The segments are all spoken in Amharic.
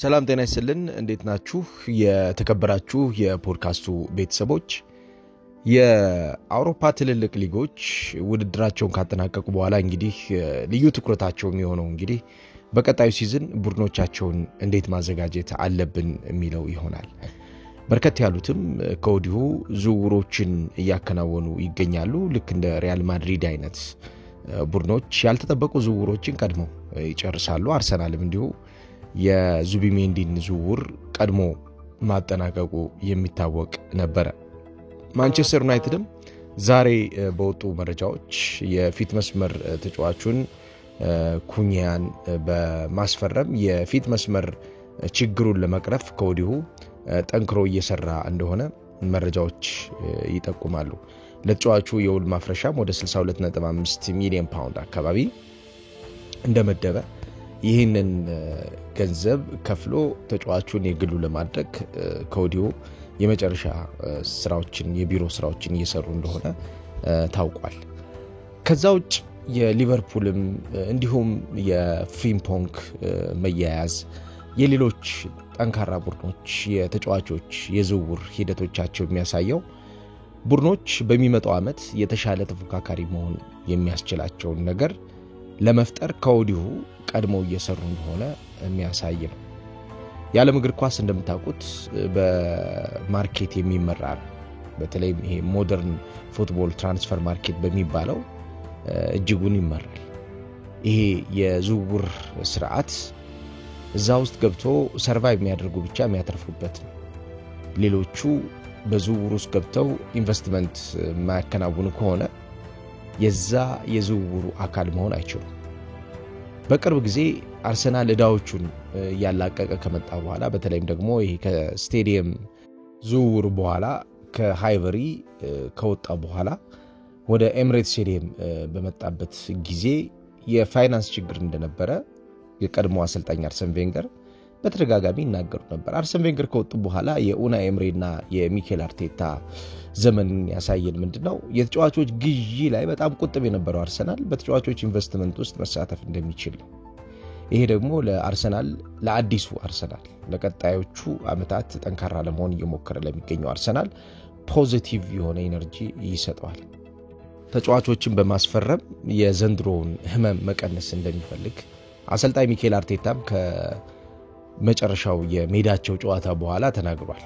ሰላም ጤና ይስጥልን እንዴት ናችሁ የተከበራችሁ የፖድካስቱ ቤተሰቦች የአውሮፓ ትልልቅ ሊጎች ውድድራቸውን ካጠናቀቁ በኋላ እንግዲህ ልዩ ትኩረታቸው የሚሆነው እንግዲህ በቀጣዩ ሲዝን ቡድኖቻቸውን እንዴት ማዘጋጀት አለብን የሚለው ይሆናል። በርከት ያሉትም ከወዲሁ ዝውውሮችን እያከናወኑ ይገኛሉ። ልክ እንደ ሪያል ማድሪድ አይነት ቡድኖች ያልተጠበቁ ዝውውሮችን ቀድመው ይጨርሳሉ። አርሰናልም እንዲሁ የዙቢሜንዲን ዝውውር ቀድሞ ማጠናቀቁ የሚታወቅ ነበር። ማንቸስተር ዩናይትድም ዛሬ በወጡ መረጃዎች የፊት መስመር ተጫዋቹን ኩኛን በማስፈረም የፊት መስመር ችግሩን ለመቅረፍ ከወዲሁ ጠንክሮ እየሰራ እንደሆነ መረጃዎች ይጠቁማሉ። ለተጫዋቹ የውል ማፍረሻም ወደ 62.5 ሚሊዮን ፓውንድ አካባቢ እንደመደበ ይህንን ገንዘብ ከፍሎ ተጫዋቹን የግሉ ለማድረግ ከወዲሁ የመጨረሻ ስራዎችን የቢሮ ስራዎችን እየሰሩ እንደሆነ ታውቋል። ከዛውጭ የሊቨርፑልም እንዲሁም የፍሪምፖንግ መያያዝ የሌሎች ጠንካራ ቡድኖች የተጫዋቾች የዝውውር ሂደቶቻቸው የሚያሳየው ቡድኖች በሚመጣው ዓመት የተሻለ ተፎካካሪ መሆን የሚያስችላቸውን ነገር ለመፍጠር ከወዲሁ ቀድመው እየሰሩ እንደሆነ የሚያሳይ ነው። የዓለም እግር ኳስ እንደምታውቁት በማርኬት የሚመራ ነው። በተለይም ይሄ ሞደርን ፉትቦል ትራንስፈር ማርኬት በሚባለው እጅጉን ይመራል። ይሄ የዝውውር ስርዓት እዛ ውስጥ ገብቶ ሰርቫይቭ የሚያደርጉ ብቻ የሚያተርፉበት ነው። ሌሎቹ በዝውውር ውስጥ ገብተው ኢንቨስትመንት ማያከናውኑ ከሆነ የዛ የዝውውሩ አካል መሆን አይችሉም። በቅርብ ጊዜ አርሰናል ዕዳዎቹን ያላቀቀ ከመጣ በኋላ በተለይም ደግሞ ይሄ ከስቴዲየም ዝውውር በኋላ ከሃይቨሪ ከወጣ በኋላ ወደ ኤምሬትስ ስቴዲየም በመጣበት ጊዜ የፋይናንስ ችግር እንደነበረ የቀድሞ አሰልጣኝ አርሰን ቬንገር በተደጋጋሚ ይናገሩ ነበር። አርሰን ቬንገር ከወጡ በኋላ የኡናይ ኤምሬና የሚኬል አርቴታ ዘመን ያሳየን ምንድነው? የተጫዋቾች ግዢ ላይ በጣም ቁጥብ የነበረው አርሰናል በተጫዋቾች ኢንቨስትመንት ውስጥ መሳተፍ እንደሚችል ነው። ይሄ ደግሞ ለአርሰናል ለአዲሱ አርሰናል ለቀጣዮቹ ዓመታት ጠንካራ ለመሆን እየሞከረ ለሚገኘው አርሰናል ፖዚቲቭ የሆነ ኢነርጂ ይሰጠዋል። ተጫዋቾችን በማስፈረም የዘንድሮውን ህመም መቀነስ እንደሚፈልግ አሰልጣኝ ሚኬል አርቴታም ከመጨረሻው የሜዳቸው ጨዋታ በኋላ ተናግሯል።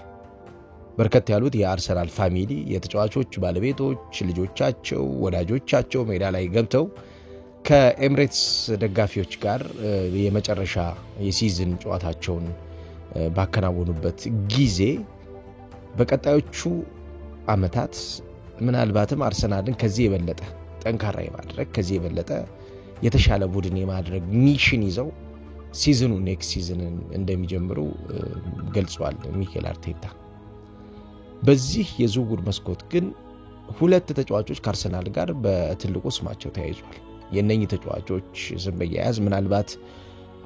በርከት ያሉት የአርሰናል ፋሚሊ የተጫዋቾች ባለቤቶች ልጆቻቸው ወዳጆቻቸው ሜዳ ላይ ገብተው ከኤምሬትስ ደጋፊዎች ጋር የመጨረሻ የሲዝን ጨዋታቸውን ባከናወኑበት ጊዜ በቀጣዮቹ ዓመታት ምናልባትም አርሰናልን ከዚህ የበለጠ ጠንካራ የማድረግ ከዚህ የበለጠ የተሻለ ቡድን የማድረግ ሚሽን ይዘው ሲዝኑ ኔክስት ሲዝንን እንደሚጀምሩ ገልጿል ሚኬል አርቴታ። በዚህ የዝውውር መስኮት ግን ሁለት ተጫዋቾች ከአርሰናል ጋር በትልቁ ስማቸው ተያይዟል። የነኚህ ተጫዋቾች ስም በያያዝ ምናልባት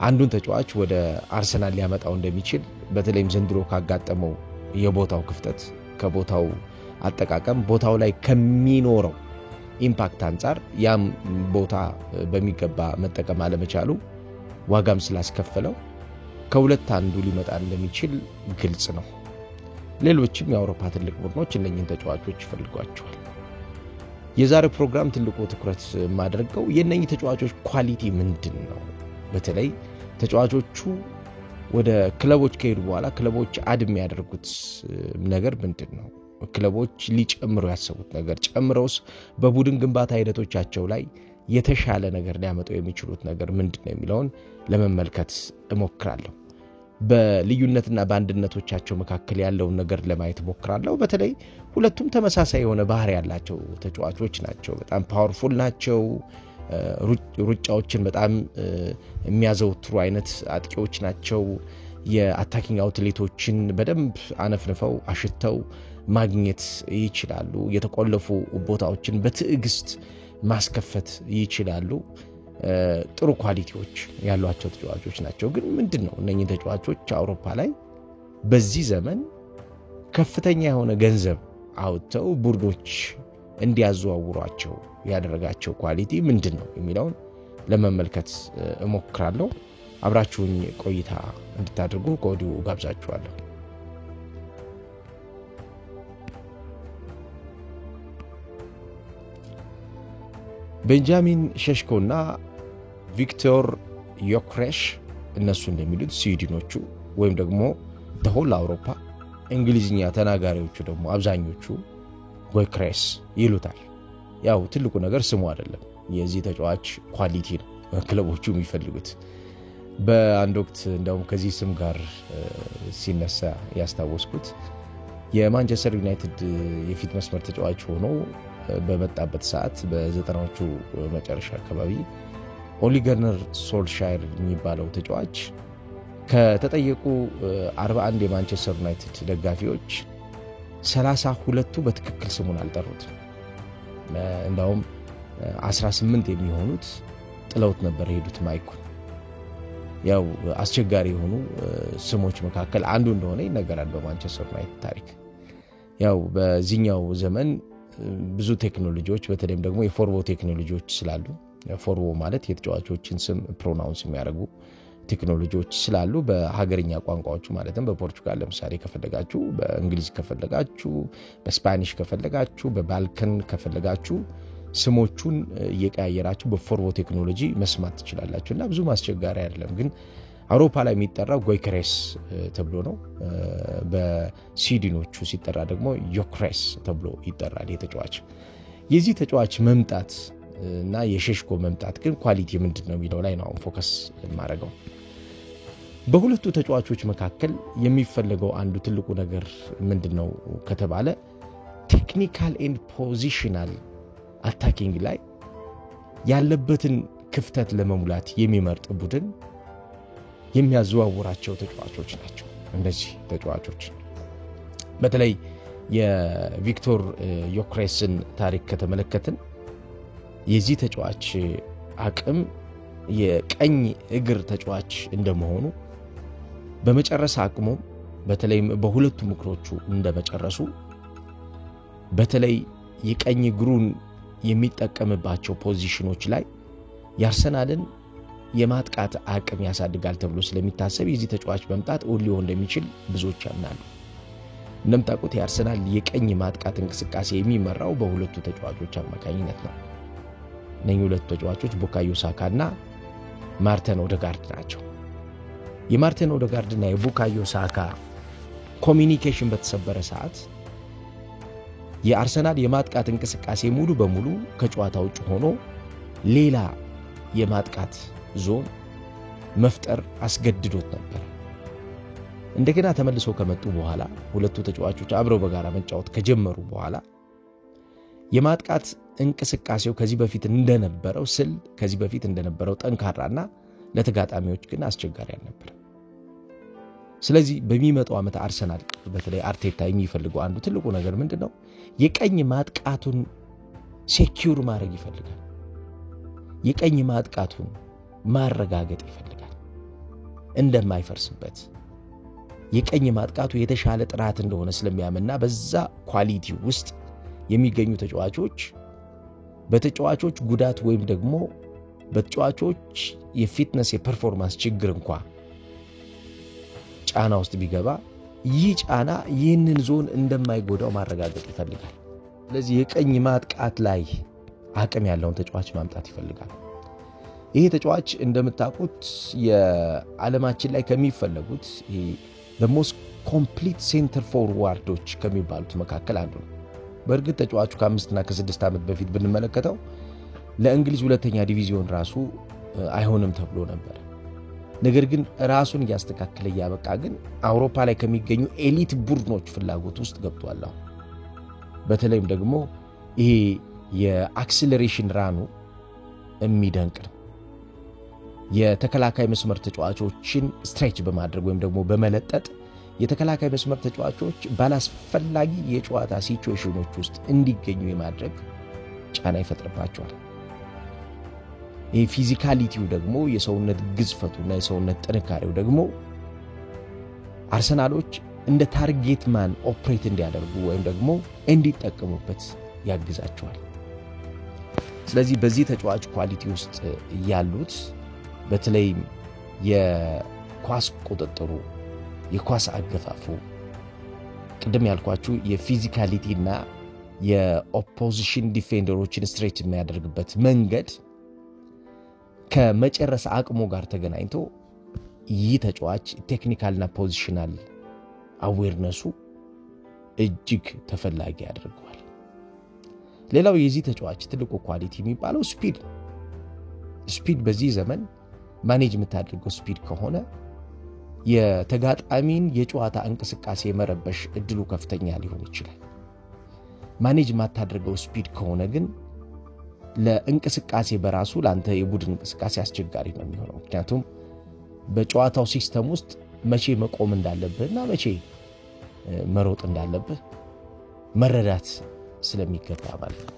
አንዱን ተጫዋች ወደ አርሰናል ሊያመጣው እንደሚችል በተለይም ዘንድሮ ካጋጠመው የቦታው ክፍተት ከቦታው አጠቃቀም ቦታው ላይ ከሚኖረው ኢምፓክት አንፃር ያም ቦታ በሚገባ መጠቀም አለመቻሉ ዋጋም ስላስከፈለው ከሁለት አንዱ ሊመጣ እንደሚችል ግልጽ ነው። ሌሎችም የአውሮፓ ትልቅ ቡድኖች እነኚህን ተጫዋቾች ይፈልጓቸዋል። የዛሬው ፕሮግራም ትልቁ ትኩረት ማድረገው የእነኚህ ተጫዋቾች ኳሊቲ ምንድነው? በተለይ ተጫዋቾቹ ወደ ክለቦች ከሄዱ በኋላ ክለቦች አድ የሚያደርጉት ነገር ምንድነው? ክለቦች ሊጨምሩ ያሰቡት ነገር ጨምረውስ በቡድን ግንባታ ሂደቶቻቸው ላይ የተሻለ ነገር ሊያመጡ የሚችሉት ነገር ምንድነው የሚለውን ለመመልከት እሞክራለሁ። በልዩነትና በአንድነቶቻቸው መካከል ያለውን ነገር ለማየት እሞክራለሁ። በተለይ ሁለቱም ተመሳሳይ የሆነ ባህሪ ያላቸው ተጫዋቾች ናቸው። በጣም ፓወርፉል ናቸው። ሩጫዎችን በጣም የሚያዘውትሩ አይነት አጥቂዎች ናቸው። የአታኪንግ አውትሌቶችን በደንብ አነፍንፈው አሽተው ማግኘት ይችላሉ። የተቆለፉ ቦታዎችን በትዕግስት ማስከፈት ይችላሉ። ጥሩ ኳሊቲዎች ያሏቸው ተጫዋቾች ናቸው። ግን ምንድነው እነኚህ ተጫዋቾች አውሮፓ ላይ በዚህ ዘመን ከፍተኛ የሆነ ገንዘብ አውጥተው ቡድኖች እንዲያዘዋውሯቸው ያደረጋቸው ኳሊቲ ምንድነው የሚለውን ለመመልከት እሞክራለሁ። አብራችሁኝ ቆይታ እንድታደርጉ ከወዲሁ ጋብዛችኋለሁ። ቤንጃሚን ሼሽኮና ቪክቶር ዮክሬሽ እነሱ እንደሚሉት ስዊድኖቹ ወይም ደግሞ ተሆላ አውሮፓ እንግሊዝኛ ተናጋሪዎቹ ደግሞ አብዛኞቹ ጎይክሬስ ይሉታል። ያው ትልቁ ነገር ስሙ አይደለም፣ የዚህ ተጫዋች ኳሊቲ ነው ክለቦቹ የሚፈልጉት። በአንድ ወቅት እንደውም ከዚህ ስም ጋር ሲነሳ ያስታወስኩት የማንቸስተር ዩናይትድ የፊት መስመር ተጫዋች ሆኖ በመጣበት ሰዓት በ90ዎቹ መጨረሻ አካባቢ ኦሊ ገነር ሶልሻየር የሚባለው ተጫዋች ከተጠየቁ 41 የማንቸስተር ዩናይትድ ደጋፊዎች 32ቱ በትክክል ስሙን አልጠሩትም። እንደውም 18 የሚሆኑት ጥለውት ነበር የሄዱት ማይኩን። ያው አስቸጋሪ የሆኑ ስሞች መካከል አንዱ እንደሆነ ይነገራል በማንቸስተር ዩናይትድ ታሪክ። ያው በዚህኛው ዘመን ብዙ ቴክኖሎጂዎች በተለይም ደግሞ የፎርቦ ቴክኖሎጂዎች ስላሉ ፎርቦ ማለት የተጫዋቾችን ስም ፕሮናውንስ የሚያደርጉ ቴክኖሎጂዎች ስላሉ በሀገርኛ ቋንቋዎቹ ማለትም በፖርቹጋል ለምሳሌ ከፈለጋችሁ፣ በእንግሊዝ ከፈለጋችሁ፣ በስፓኒሽ ከፈለጋችሁ፣ በባልካን ከፈለጋችሁ ስሞቹን እየቀያየራችሁ በፎርቦ ቴክኖሎጂ መስማት ትችላላችሁና ብዙ ማስቸጋሪ አይደለም። ግን አውሮፓ ላይ የሚጠራው ጎይክሬስ ተብሎ ነው። በስዊድኖቹ ሲጠራ ደግሞ ዮክሬስ ተብሎ ይጠራል የተጫዋች። የዚህ ተጫዋች መምጣት እና የሼሽኮ መምጣት ግን ኳሊቲ ምንድነው የሚለው ላይ ነው ፎከስ ማድረገው። በሁለቱ ተጫዋቾች መካከል የሚፈልገው አንዱ ትልቁ ነገር ምንድነው ከተባለ ቴክኒካል ኤንድ ፖዚሽናል አታኪንግ ላይ ያለበትን ክፍተት ለመሙላት የሚመርጥ ቡድን የሚያዘዋውራቸው ተጫዋቾች ናቸው። እነዚህ ተጫዋቾች በተለይ የቪክቶር ዮክሬስን ታሪክ ከተመለከትን የዚህ ተጫዋች አቅም የቀኝ እግር ተጫዋች እንደመሆኑ በመጨረሻ አቅሙ በተለይ በሁለቱ እግሮቹ እንደመጨረሱ በተለይ የቀኝ እግሩን የሚጠቀምባቸው ፖዚሽኖች ላይ የአርሰናልን የማጥቃት አቅም ያሳድጋል ተብሎ ስለሚታሰብ የዚህ ተጫዋች መምጣት ሊሆን እንደሚችል ብዙዎች ያምናሉ። እንደምታውቁት የአርሰናል የቀኝ ማጥቃት እንቅስቃሴ የሚመራው በሁለቱ ተጫዋቾች አማካኝነት ነው። እነዚህ ሁለቱ ተጫዋቾች ቡካዮ ሳካና ማርቲን ኦዴጋርድ ናቸው። የማርቲን ኦዴጋርድና የቡካዮ ሳካ ኮሚኒኬሽን በተሰበረ ሰዓት የአርሰናል የማጥቃት እንቅስቃሴ ሙሉ በሙሉ ከጨዋታ ውጭ ሆኖ ሌላ የማጥቃት ዞን መፍጠር አስገድዶት ነበር። እንደገና ተመልሶ ከመጡ በኋላ ሁለቱ ተጫዋቾች አብረው በጋራ መጫወት ከጀመሩ በኋላ የማጥቃት እንቅስቃሴው ከዚህ በፊት እንደነበረው ጠንካራና ለተጋጣሚዎች ግን አስቸጋሪ አልነበረ። ስለዚህ በሚመጣው ዓመት አርሰናል በተለይ አርቴታ የሚፈልገው አንዱ ትልቁ ነገር ምንድነው? የቀኝ ማጥቃቱን ሴኩር ማድረግ ይፈልጋል። የቀኝ ማጥቃቱን ማረጋገጥ ይፈልጋል እንደማይፈርስበት። የቀኝ ማጥቃቱ የተሻለ ጥራት እንደሆነ ስለሚያምንና በዛ ኳሊቲ ውስጥ የሚገኙ ተጫዋቾች በተጫዋቾች ጉዳት ወይም ደግሞ በተጫዋቾች የፊትነስ የፐርፎርማንስ ችግር እንኳን ጫና ውስጥ ቢገባ ይህ ጫና ይህንን ዞን እንደማይጎዳው ማረጋገጥ ይፈልጋል። ስለዚህ የቀኝ ማጥቃት ላይ አቅም ያለውን ተጫዋች ማምጣት ይፈልጋል። ይሄ ተጫዋች እንደምታውቁት የዓለማችን ላይ ከሚፈልጉት the most complete center forwards ከሚባሉት መካከል አንዱ ነው። በእርግጥ ተጫዋቹ ከ5 እና ከ6 ዓመት በፊት ብንመለከተው ለእንግሊዝ ሁለተኛ ዲቪዚዮን ራሱ አይሆንም ተብሎ ነበር። ነገር ግን ራሱን ያስተካከለ ያበቃ ግን አውሮፓ ላይ ከሚገኙ ኤሊት ቡድኖች ፍላጎት ውስጥ ገብቷል። በተለይም ደግሞ ይሄ የአክሰለሬሽን ራኑ የሚደንቅ ነው። የተከላካይ መስመር ተጫዋቾችን ስትሬች በማድረግ ወይም ደግሞ በመለጠጥ የተከላካይ መስመር ተጫዋቾች ባላስፈላጊ የጨዋታ ሲቹዌሽኖች ውስጥ እንዲገኙ የማድረግ ጫና ይፈጥርባቸዋል። ፊዚካሊቲው ደግሞ የሰውነት ግዝፈቱና የሰውነት ጥንካሬው ደግሞ አርሰናሎች እንደ ታርጌት ማን ኦፕሬት እንዲያደርጉ ወይም ደግሞ እንዲጠቀሙበት ያግዛቸዋል። ስለዚህ በዚህ ተጫዋች ኳሊቲ ውስጥ ያሉት በተለይ የኳስ ቁጥጥሩ፣ የኳስ አገፋፉ፣ ቅድም ያልኳችሁ የፊዚካሊቲና የኦፖዚሽን ዲፌንደሮችን ስትሬች የሚያደርግበት መንገድ ከመጨረስ አቅሙ ጋር ተገናኝቶ ይህ ተጫዋች ቴክኒካልና ፖዚሽናል አዌርነሱ እጅግ ተፈላጊ ያደርገዋል። ሌላው የዚህ ተጫዋች ትልቁ ኳሊቲ የሚባለው ስፒድ። ስፒድ በዚህ ዘመን ማኔጅ የምታደርገው ስፒድ ከሆነ የተጋጣሚን የጨዋታ እንቅስቃሴ መረበሽ እድሉ ከፍተኛ ሊሆን ይችላል። ማኔጅ የማታደርገው ስፒድ ከሆነ ግን ለእንቅስቃሴ በራሱ ለአንተ የቡድን እንቅስቃሴ አስቸጋሪ ነው የሚሆነው። ምክንያቱም በጨዋታው ሲስተም ውስጥ መቼ መቆም እንዳለብህና መቼ መሮጥ እንዳለብህ መረዳት ስለሚገባ ማለት ነው።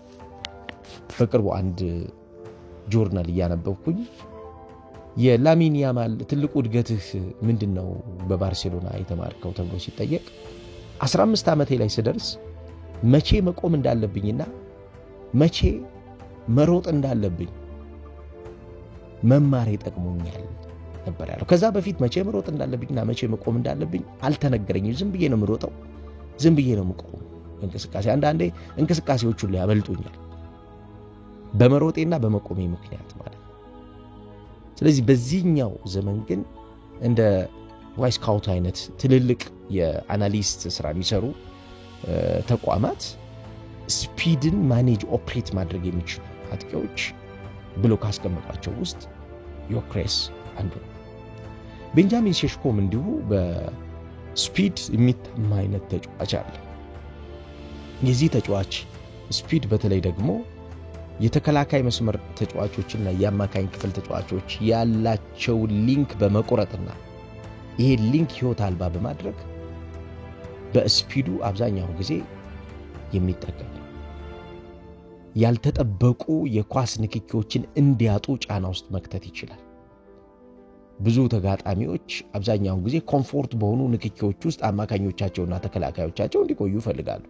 በቅርቡ አንድ ጆርናል እያነበብኩኝ የላሚን ያማል ትልቁ እድገትህ ምንድነው በባርሴሎና የተማርከው ተብሎ ሲጠየቅ 15 ዓመቴ ላይ ስደርስ መቼ መቆም እንዳለብኝና መቼ መሮጥ እንዳለብኝ መማር ይጠቅሞኛል ነበር ያለው። ከዛ በፊት መቼ መሮጥ እንዳለብኝና መቼ መቆም እንዳለብኝ አልተነገረኝም። ዝም ብዬ ነው የምሮጠው፣ ዝም ብዬ ነው የምቆመው። እንቅስቃሴ አንዳንዴ እንቅስቃሴዎቹ ላይ ያበልጡኛል በመሮጤና በመቆሜ ምክንያት ማለት ነው። ስለዚህ በዚህኛው ዘመን ግን እንደ ዋይስካውት አይነት ትልልቅ የአናሊስት ስራ የሚሰሩ ተቋማት ስፒድን ማኔጅ ኦፕሬት ማድረግ የሚችሉ አጥቂዎች ብሎ ካስቀመጧቸው ውስጥ ዮክሬስ አንዱ ነው። ቤንጃሚን ሼሽኮም እንዲሁ በስፒድ የሚታማ አይነት ተጫዋች አለ። የዚህ ተጫዋች ስፒድ በተለይ ደግሞ የተከላካይ መስመር ተጫዋቾችና የአማካኝ ክፍል ተጫዋቾች ያላቸው ሊንክ በመቆረጥና ይሄ ሊንክ ህይወት አልባ በማድረግ በስፒዱ አብዛኛው ጊዜ የሚጠቀም ነው። ያልተጠበቁ የኳስ ንክኪዎችን እንዲያጡ ጫና ውስጥ መክተት ይችላል። ብዙ ተጋጣሚዎች አብዛኛው ጊዜ ኮምፎርት በሆኑ ንክኪዎች ውስጥ አማካኞቻቸውና ተከላካዮቻቸው እንዲቆዩ ይፈልጋሉ።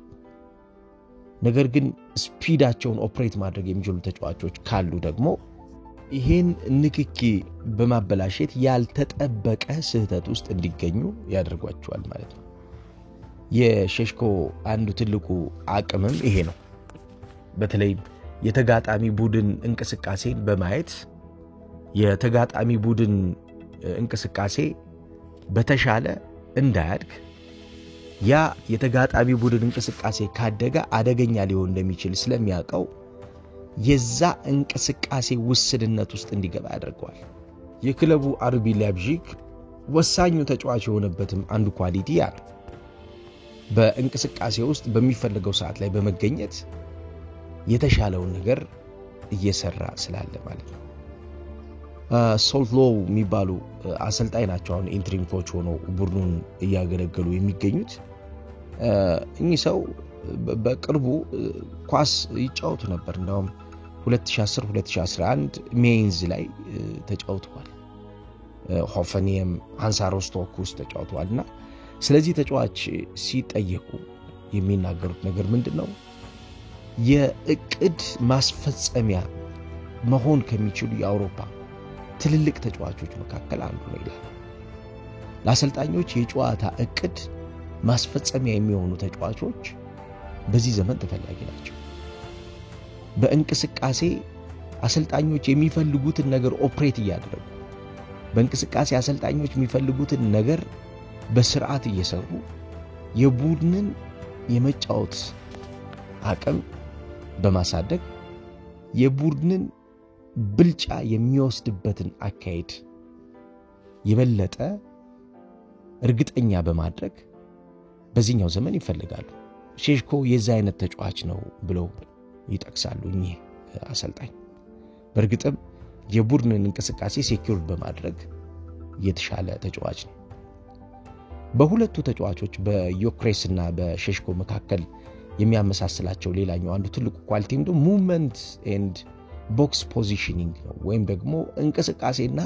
ነገር ግን ስፒዳቸውን ኦፕሬት ማድረግ የሚችሉ ተጫዋቾች ካሉ ደግሞ ይሄን ንክኪ በማበላሸት ያልተጠበቀ ስህተት ውስጥ እንዲገኙ ያደርጓቸዋል ማለት ነው። የሼሽኮ አንዱ ትልቁ አቅምም ይሄ ነው። በተለይ የተጋጣሚ ቡድን እንቅስቃሴን በማየት የተጋጣሚ ቡድን እንቅስቃሴ በተሻለ እንዳያድግ ያ የተጋጣሚ ቡድን እንቅስቃሴ ካደገ አደገኛ ሊሆን እንደሚችል ስለሚያውቀው የዛ እንቅስቃሴ ውስንነት ውስጥ እንዲገባ ያደርገዋል። የክለቡ አርቢ ላይፕዚግ ወሳኙ ተጫዋች የሆነበትም አንዱ ኳሊቲ ያ ነው። በእንቅስቃሴ ውስጥ በሚፈልገው ሰዓት ላይ በመገኘት የተሻለውን ነገር እየሰራ ስላለ ማለት ነው። ሶልትሎ የሚባሉ አሰልጣኝ ናቸው አሁን ኢንትሪም ኮች ሆነው ቡድኑን እያገለገሉ የሚገኙት። እኚህ ሰው በቅርቡ ኳስ ይጫወቱ ነበር። እንደውም 2010-2011 ሜይንዝ ላይ ተጫውተዋል። ሆፈኒየም ሃንሳ ሮስቶክ ውስጥ ተጫውተዋልና ስለዚህ ተጫዋች ሲጠየቁ የሚናገሩት ነገር ምንድነው? የእቅድ ማስፈጸሚያ መሆን ከሚችሉ የአውሮፓ ትልልቅ ተጫዋቾች መካከል አንዱ ነው ይላል። ለአሰልጣኞች የጨዋታ እቅድ ማስፈጸሚያ የሚሆኑ ተጫዋቾች በዚህ ዘመን ተፈላጊ ናቸው። በእንቅስቃሴ አሰልጣኞች የሚፈልጉትን ነገር ኦፕሬት እያደረጉ በእንቅስቃሴ አሰልጣኞች የሚፈልጉትን ነገር በስርዓት እየሰሩ የቡድንን የመጫወት አቅም በማሳደግ የቡድንን ብልጫ የሚወስድበትን አካሄድ የበለጠ እርግጠኛ በማድረግ በዚህኛው ዘመን ይፈልጋሉ። ሼሽኮ የዛ አይነት ተጫዋች ነው ብለው ይጠቅሳሉ እኚህ አሰልጣኝ። በእርግጥም የቡድንን እንቅስቃሴ ሴኩር በማድረግ የተሻለ ተጫዋች ነው። በሁለቱ ተጫዋቾች በዮክሬስና በሼሽኮ መካከል የሚያመሳስላቸው ሌላኛው አንዱ ትልቁ ኳሊቲም ደግሞ ሙቭመንት ኤንድ ቦክስ ፖዚሽኒንግ ነው፣ ወይም ደግሞ እንቅስቃሴና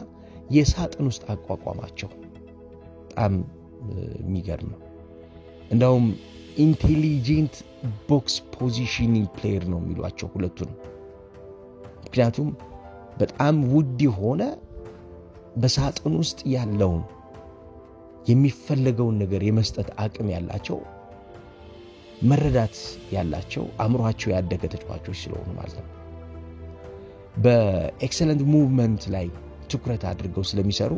የሳጥን ውስጥ አቋቋማቸው በጣም የሚገርም ነው። እንደውም ኢንቴሊጀንት ቦክስ ፖዚሽኒንግ ፕሌየር ነው የሚሏቸው ሁለቱን። ምክንያቱም በጣም ውድ የሆነ በሳጥን ውስጥ ያለውን የሚፈልገውን ነገር የመስጠት አቅም ያላቸው መረዳት ያላቸው አእምሮአቸው ያደገ ተጫዋቾች ስለሆኑ ማለት ነው። በኤክሰለንት ሙቭመንት ላይ ትኩረት አድርገው ስለሚሰሩ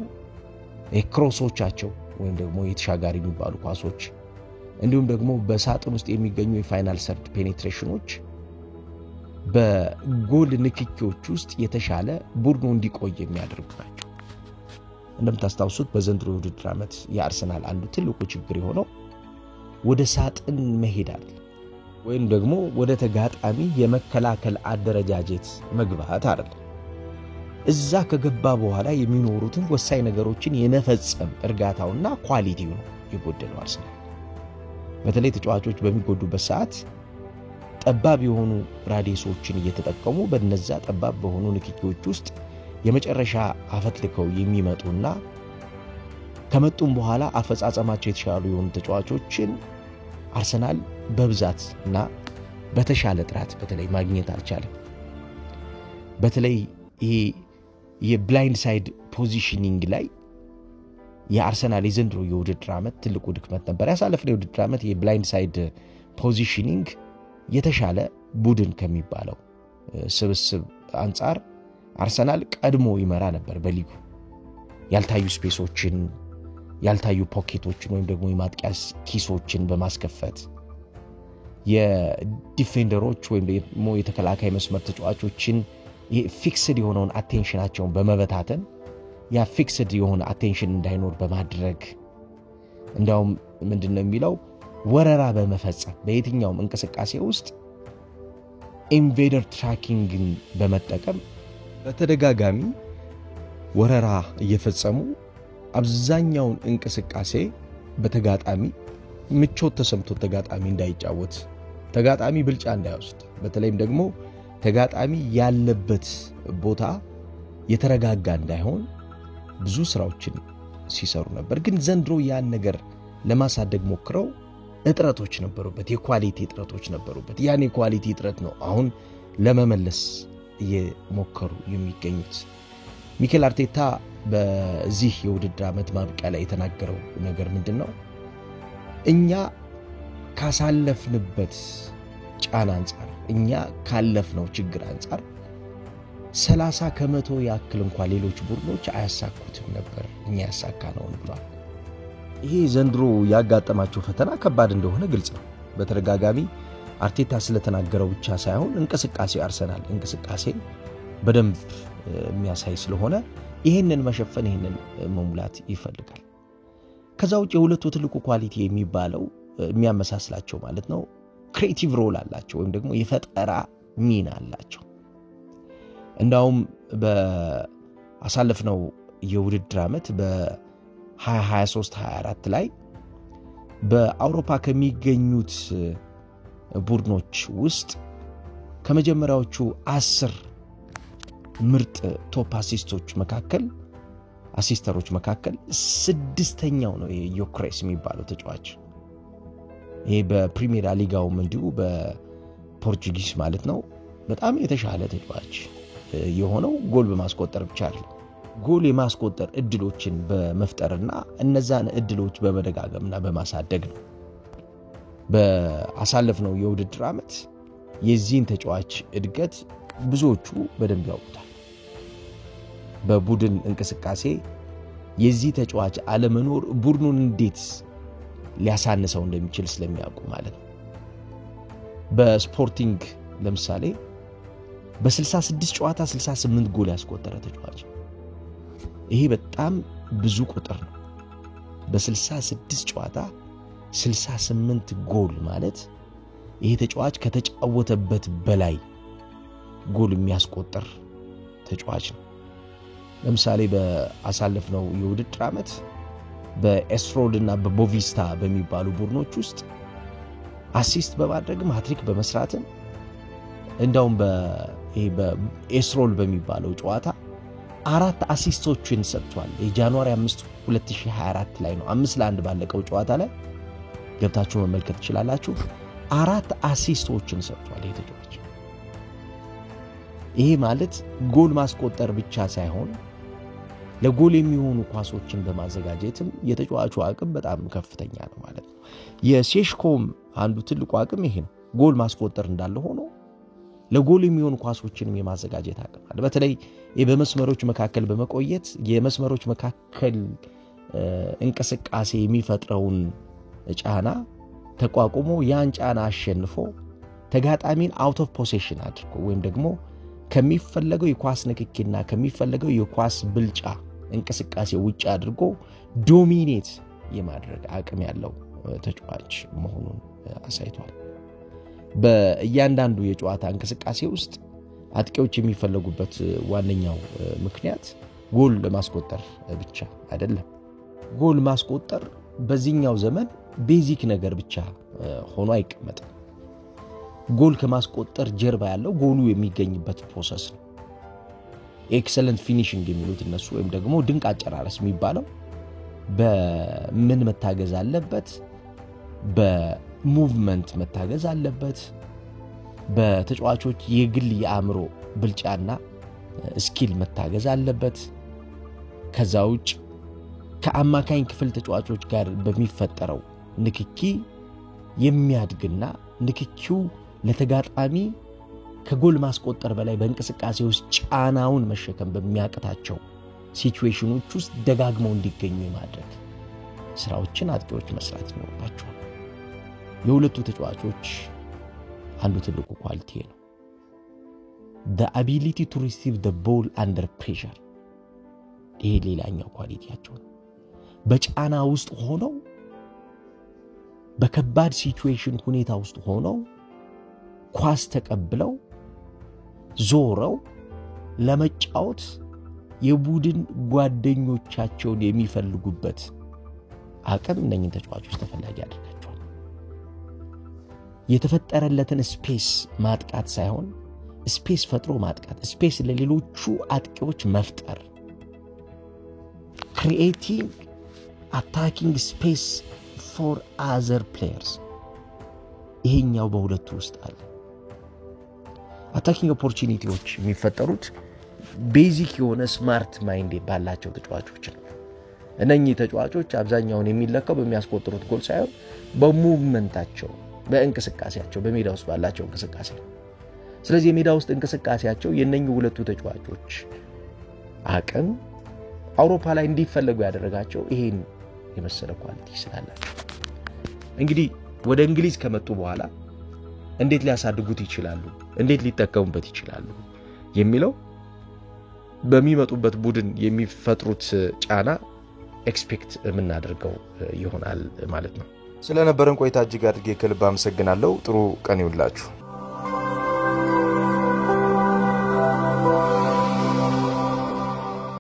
ክሮሶቻቸው ወይም ደግሞ የተሻጋሪ የሚባሉ ኳሶች እንዲሁም ደግሞ በሳጥን ውስጥ የሚገኙ የፋይናል ሰርድ ፔኔትሬሽኖች በጎል ንክኪዎች ውስጥ የተሻለ ቡድኑ እንዲቆይ የሚያደርጉ ናቸው። እንደምታስታውሱት በዘንድሮ ውድድር ዓመት የአርሰናል አንዱ ትልቁ ችግር የሆነው ወደ ሳጥን መሄድ አይደለም ወይም ደግሞ ወደ ተጋጣሚ የመከላከል አደረጃጀት መግባት አይደለም። እዛ ከገባ በኋላ የሚኖሩትን ወሳኝ ነገሮችን የመፈጸም እርጋታውና ኳሊቲው ነው የጎደለው አርሰናል። በተለይ ተጫዋቾች በሚጎዱበት ሰዓት ጠባብ የሆኑ ራዲየሶችን እየተጠቀሙ በእነዛ ጠባብ በሆኑ ንክኪዎች ውስጥ የመጨረሻ አፈትልከው የሚመጡና ከመጡም በኋላ አፈጻጸማቸው የተሻሉ የሆኑ ተጫዋቾችን አርሰናል በብዛትና በተሻለ ጥራት በተለይ ማግኘት አልቻለም። በተለይ ይሄ የብላይንድ ሳይድ ፖዚሽኒንግ ላይ የአርሰናል የዘንድሮ የውድድር ዓመት ትልቁ ድክመት ነበር። ያሳለፍነው የውድድር ዓመት የብላይንድ ሳይድ ፖዚሽኒንግ የተሻለ ቡድን ከሚባለው ስብስብ አንጻር አርሰናል ቀድሞ ይመራ ነበር በሊጉ። ያልታዩ ስፔሶችን ያልታዩ ፖኬቶችን ወይም ደግሞ የማጥቂያ ኪሶችን በማስከፈት የዲፌንደሮች ወይም ደግሞ የተከላካይ መስመር ተጫዋቾችን ፊክስድ የሆነውን አቴንሽናቸውን በመበታተን ያ ፊክስድ የሆነ አቴንሽን እንዳይኖር በማድረግ እንዲያውም ምንድነው የሚለው ወረራ በመፈጸም በየትኛውም እንቅስቃሴ ውስጥ ኢንቬደር ትራኪንግን በመጠቀም በተደጋጋሚ ወረራ እየፈጸሙ አብዛኛውን እንቅስቃሴ በተጋጣሚ ምቾት ተሰምቶ ተጋጣሚ እንዳይጫወት ተጋጣሚ ብልጫ እንዳይወስድ በተለይም ደግሞ ተጋጣሚ ያለበት ቦታ የተረጋጋ እንዳይሆን ብዙ ስራዎችን ሲሰሩ ነበር። ግን ዘንድሮ ያን ነገር ለማሳደግ ሞክረው እጥረቶች ነበሩበት፣ የኳሊቲ እጥረቶች ነበሩበት። ያን የኳሊቲ እጥረት ነው አሁን ለመመለስ እየሞከሩ የሚገኙት። ሚኬል አርቴታ በዚህ የውድድር ዓመት ማብቂያ ላይ የተናገረው ነገር ምንድነው? እኛ ካሳለፍንበት ጫና አንጻር እኛ ካለፍነው ችግር አንጻር 30% ያክል እንኳን ሌሎች ቡድኖች አያሳኩትም ነበር እኛ ያሳካነውን ብሏል። ይሄ ዘንድሮ ያጋጠማቸው ፈተና ከባድ እንደሆነ ግልጽ ነው። በተደጋጋሚ አርቴታ ስለተናገረው ብቻ ሳይሆን እንቅስቃሴው አርሰናል እንቅስቃሴ በደንብ የሚያሳይ ስለሆነ ይሄንን መሸፈን ይሄንን መሙላት ይፈልጋል። ከዛ ውጪ የሁለቱ ትልቁ ኳሊቲ የሚባለው የሚያመሳስላቸው ማለት ነው ክሬቲቭ ሮል አላቸው ወይም ደግሞ የፈጠራ ሚና አላቸው። እንዳውም በአሳለፍነው የውድድር ዓመት በ2023-24 ላይ በአውሮፓ ከሚገኙት ቡድኖች ውስጥ ከመጀመሪያዎቹ 10 ምርጥ ቶፕ አሲስተሮች መካከል 6ኛው ነው ዮክሬስ የሚባለው ተጫዋች። ይሄ በፕሪሚየር ሊጋውም እንዲሁ በፖርቹጊዝ ማለት ነው በጣም የተሻለ ተጫዋች የሆነው ጎል በማስቆጠር ብቻ አይደለም፣ ጎል የማስቆጠር እድሎችን በመፍጠርና እነዛን እድሎች በመደጋገምና በማሳደግ ነው። በአሳለፍነው የውድድር ዓመት የዚህን ተጫዋች እድገት ብዙዎቹ በደንብ ያውቁታል። በቡድን እንቅስቃሴ የዚህ ተጫዋች አለመኖር ቡድኑን እንዴት ሊያሳንሰው እንደሚችል ስለሚያውቁ ማለት ነው። በስፖርቲንግ ለምሳሌ በ66 ጨዋታ 68 ጎል ያስቆጠረ ተጫዋች፣ ይሄ በጣም ብዙ ቁጥር ነው። በ66 ጨዋታ 68 ጎል ማለት ይሄ ተጫዋች ከተጫወተበት በላይ ጎል የሚያስቆጥር ተጫዋች ነው። ለምሳሌ በአሳለፍነው የውድድር ዓመት በኤስሮድ እና በቦቪስታ በሚባሉ ቡድኖች ውስጥ አሲስት በማድረግም ሃትሪክ በመስራትም እንዳውም በኤስሮል በሚባለው ጨዋታ 4 አሲስቶችን ሰጥቷል። የጃንዋሪ 5 2024 ላይ ነው 5-1 ባለቀው ጨዋታ ላይ ገብታችሁ መመልከት ትችላላችሁ። 4 አሲስቶችን ሰጥቷል ይሄ ተጫዋች። ይሄ ማለት ጎል ማስቆጠር ብቻ ሳይሆን ለጎል የሚሆኑ ኳሶችን በማዘጋጀትም የተጫዋቹ አቅም በጣም ከፍተኛ ነው ማለት ነው። የሴሽኮም አንዱ ትልቁ አቅም ይሄ ነው። ጎል ማስቆጠር እንዳለ ሆኖ ለጎል የሚሆኑ ኳሶችንም የማዘጋጀት አቅም አለ። በተለይ በመስመሮች መካከል በመቆየት የመስመሮች መካከል እንቅስቃሴ የሚፈጥረውን ጫና ተቋቁሞ ያን ጫና አሸንፎ ተጋጣሚን አውት ኦፍ ፖሴሽን አድርጎ ወይም ደግሞ ከሚፈለገው የኳስ ንክኪና ከሚፈለገው የኳስ ብልጫ እንቅስቃሴ ውጪ አድርጎ ዶሚኔት የማድረግ አቅም ያለው ተጫዋች መሆኑን አሳይቷል። በእያንዳንዱ የጨዋታ እንቅስቃሴ ውስጥ አጥቂዎች የሚፈልጉበት ዋነኛው ምክንያት ጎል ለማስቆጠር ብቻ አይደለም። ጎል ማስቆጠር በዚህኛው ዘመን ቤዚክ ነገር ብቻ ሆኖ አይቀመጥም። ጎል ከማስቆጠር ጀርባ ያለው ጎሉ የሚገኝበት ፕሮሰስ ነው። ኤክሰለንት ፊኒሺንግ የሚሉት እነሱ ወይም ደግሞ ድንቅ አጨራረስ የሚባለው በምን መታገዝ አለበት? በሙቭመንት መታገዝ አለበት። በተጫዋቾች የግል የአእምሮ ብልጫና ስኪል መታገዝ አለበት። ከዛ ውጭ ከአማካኝ ክፍል ተጫዋቾች ጋር በሚፈጠረው ንክኪ የሚያድግና ንክኪው ለተጋጣሚ ከጎል ማስቆጠር በላይ በእንቅስቃሴ ውስጥ ጫናውን መሸከም በሚያቅታቸው ሲቹዌሽኖች ውስጥ ደጋግመው እንዲገኙ የማድረግ ስራዎችን አጥቂዎች መስራት ይኖርባቸዋል። የሁለቱ ተጫዋቾች አንዱ ትልቁ ኳሊቲ ነው። the ability to receive the ball under pressure። ይሄ ሌላኛው ኳሊቲያቸው ነው። በጫና ውስጥ ሆነው በከባድ ሲቹዌሽን ሁኔታ ውስጥ ሆነው ኳስ ተቀብለው ዞረው ለመጫወት የቡድን ጓደኞቻቸውን የሚፈልጉበት አቅም እነኚህን ተጫዋቾች ተፈላጊ ያደርጋቸዋል። የተፈጠረለትን ስፔስ ማጥቃት ሳይሆን ስፔስ ፈጥሮ ማጥቃት፣ ስፔስ ለሌሎቹ አጥቂዎች መፍጠር፣ creating attacking space for other players። ይሄኛው በሁለቱ ውስጥ አለ። አታኪንግ ኦፖርቹኒቲዎች የሚፈጠሩት ቤዚክ የሆነ ስማርት ማይንድ ባላቸው ተጫዋቾች ነው። እነኚህ ተጫዋቾች አብዛኛውን የሚለካው በሚያስቆጥሩት ጎል ሳይሆን በሙቭመንታቸው፣ በእንቅስቃሴያቸው፣ በሜዳ ውስጥ ባላቸው እንቅስቃሴ ነው። ስለዚህ የሜዳ ውስጥ እንቅስቃሴያቸው የነኚህ ሁለቱ ተጫዋቾች አቅም አውሮፓ ላይ እንዲፈለጉ ያደረጋቸው ይሄን የመሰለ ኳሊቲ ስላላቸው እንግዲህ ወደ እንግሊዝ ከመጡ በኋላ እንዴት ሊያሳድጉት ይችላሉ፣ እንዴት ሊጠቀሙበት ይችላሉ የሚለው በሚመጡበት ቡድን የሚፈጥሩት ጫና ኤክስፔክት የምናደርገው ይሆናል ማለት ነው። ስለነበረን ቆይታ እጅግ አድርጌ ከልብ አመሰግናለሁ። ጥሩ ቀን ይሁንላችሁ።